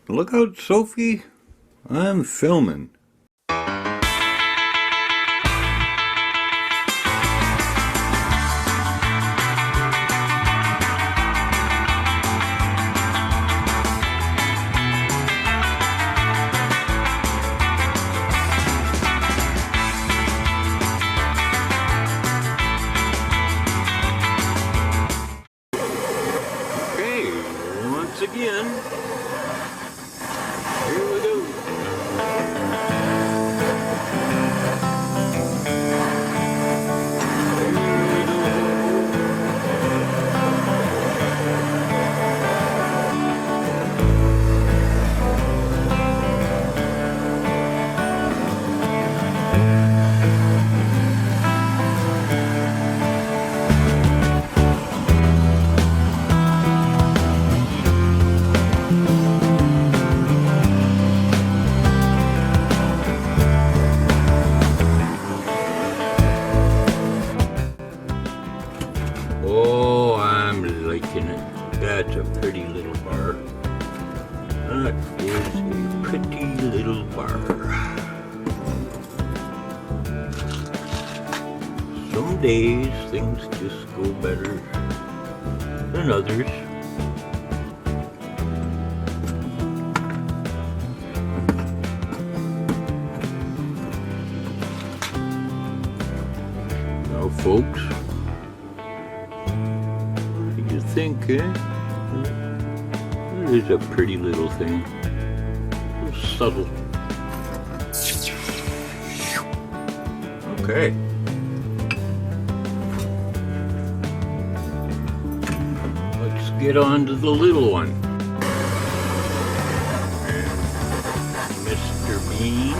Look out, Sophie. I'm filming. Okay, once again, here we go. Oh, I'm liking it. That's a pretty little bar. That is a pretty little bar. Some days things just go better than others. Now, folks, you think, eh? It is a pretty little thing. So subtle. Okay. Let's get on to the little one. And Mr. Bean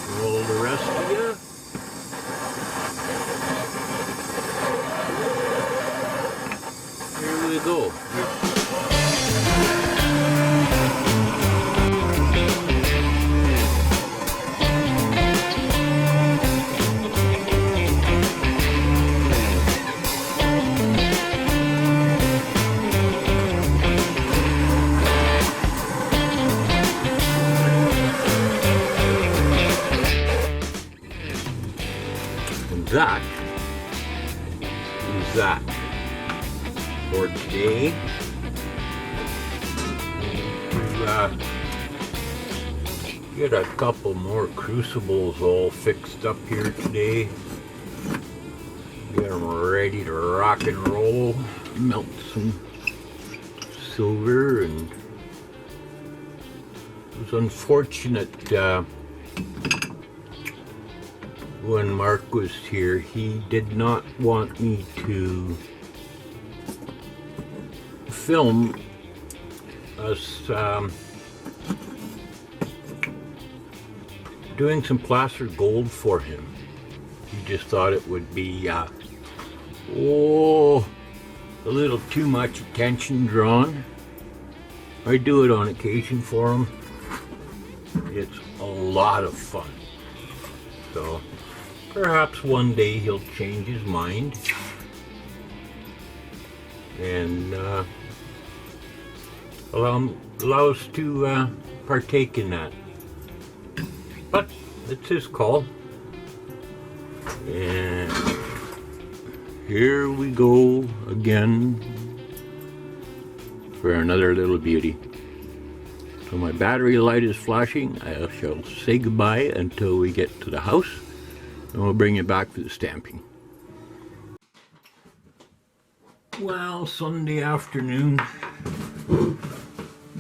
and all the rest of you. Here we go. And that is that for today. Get a couple more crucibles all fixed up here today. Get them ready to rock and roll. Melt some silver. And it was unfortunate when Mark was here, he did not want me to film us doing some plaster gold for him. He just thought it would be a little too much attention drawn. I do it on occasion for him. It's a lot of fun. So perhaps one day he'll change his mind and allow us to partake in that. But it's his call. And here we go again for another little beauty. So my battery light is flashing. I shall say goodbye until we get to the house, and we'll bring you back for the stamping. Well, Sunday afternoon,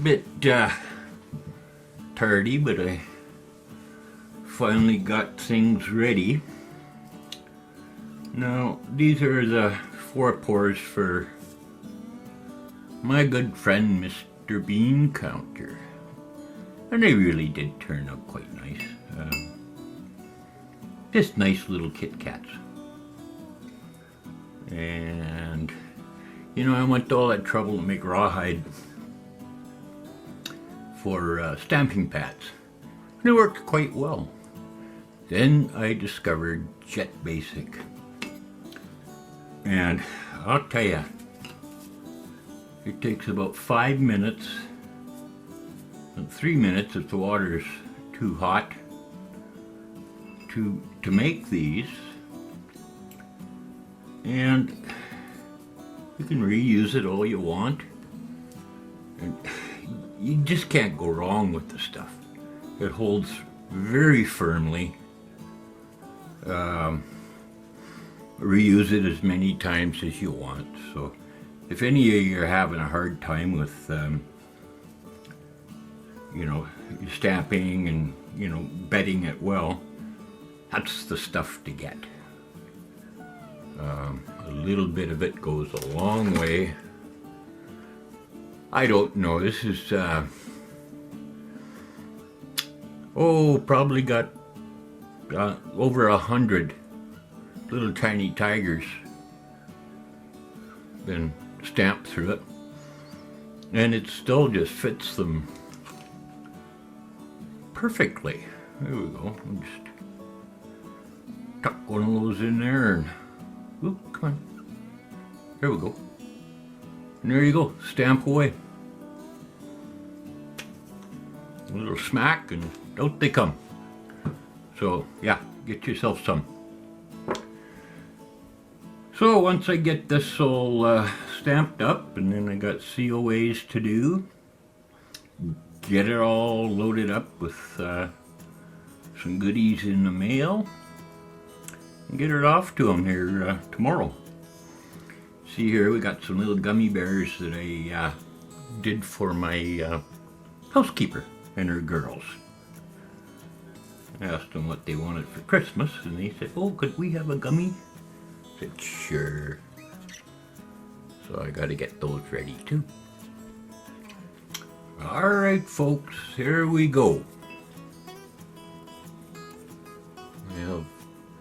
bit tardy, but I finally got things ready. Now, these are the 4 pours for my good friend Mr. Bean counter, and they really did turn out quite nice. Just nice little Kit Kats. And you know, I went to all that trouble to make rawhide for stamping pads, and it worked quite well. Then I discovered Jet Basic, and I'll tell you, It takes about 5 minutes and 3 minutes if the water's too hot to make these, and you can reuse it all you want, and you just can't go wrong with the stuff. It holds very firmly. Reuse it as many times as you want. So if any of you are having a hard time with stamping and bedding it well, that's the stuff to get. A little bit of it goes a long way. I don't know, this is probably got over 100 little tiny tigers been stamped through it, and it still just fits them perfectly. There we go. I'll just tuck one of those in there and come on. There we go. And there you go. Stamp away. A little smack and out they come. So yeah, get yourself some. So once I get this all stamped up, and then I got COAs to do, get it all loaded up with some goodies in the mail, and get it off to them here tomorrow. See here, we got some little gummy bears that I did for my housekeeper and her girls. I asked them what they wanted for Christmas, and they said, "Oh, could we have a gummy?" I said, "Sure." So I got to get those ready too. All right, folks, here we go. We have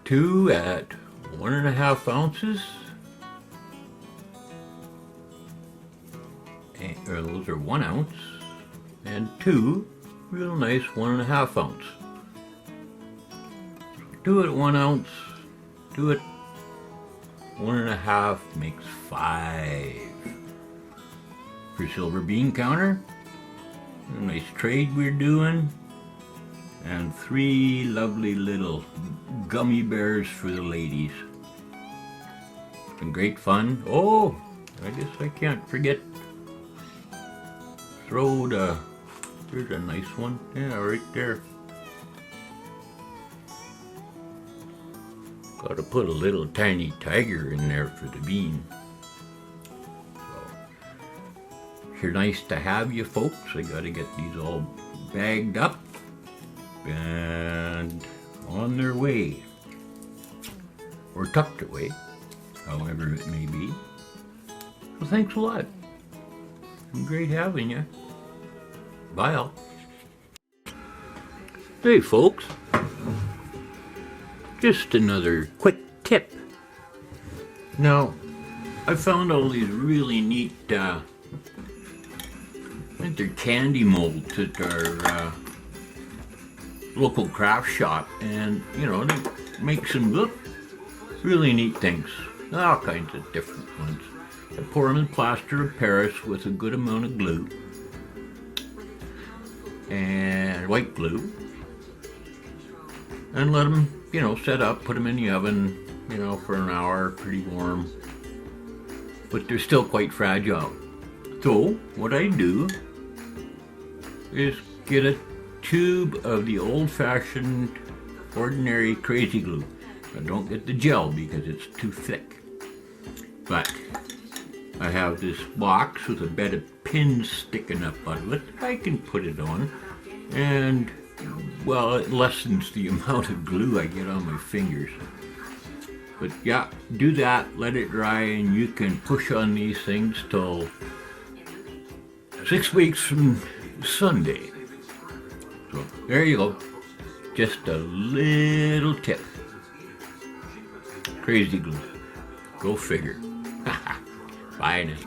2 at 1.5 ounces. Or those are 1 ounce, and 2 real nice 1.5 ounce. 2 at 1 ounce, 2 at 1.5 makes 5 for silver bean counter. A nice trade we're doing, and 3 lovely little gummy bears for the ladies. It's been great fun. Oh, I guess I can't forget. Here's a nice one. Yeah, right there. Got to put a little tiny tiger in there for the bean. So, sure nice to have you folks. I got to get these all bagged up and on their way, or tucked away, however it may be. So thanks a lot. Been great having you. Bye all. Hey folks, just another quick tip. Now, I found all these really neat, I think they're candy molds at our local craft shop, and they make some really neat things, all kinds of different ones. I pour them in plaster of Paris with a good amount of glue and white glue, and let them, set up, put them in the oven, for an hour, pretty warm, but they're still quite fragile. So what I do is get a tube of the old-fashioned ordinary crazy glue. I don't get the gel because it's too thick, but I have this box with a bed of pins sticking up out of it. I can put it on, and well, it lessens the amount of glue I get on my fingers. But yeah, do that, let it dry, and you can push on these things till 6 weeks from Sunday. So there you go, just a little tip. Crazy glue, go figure. Bye now.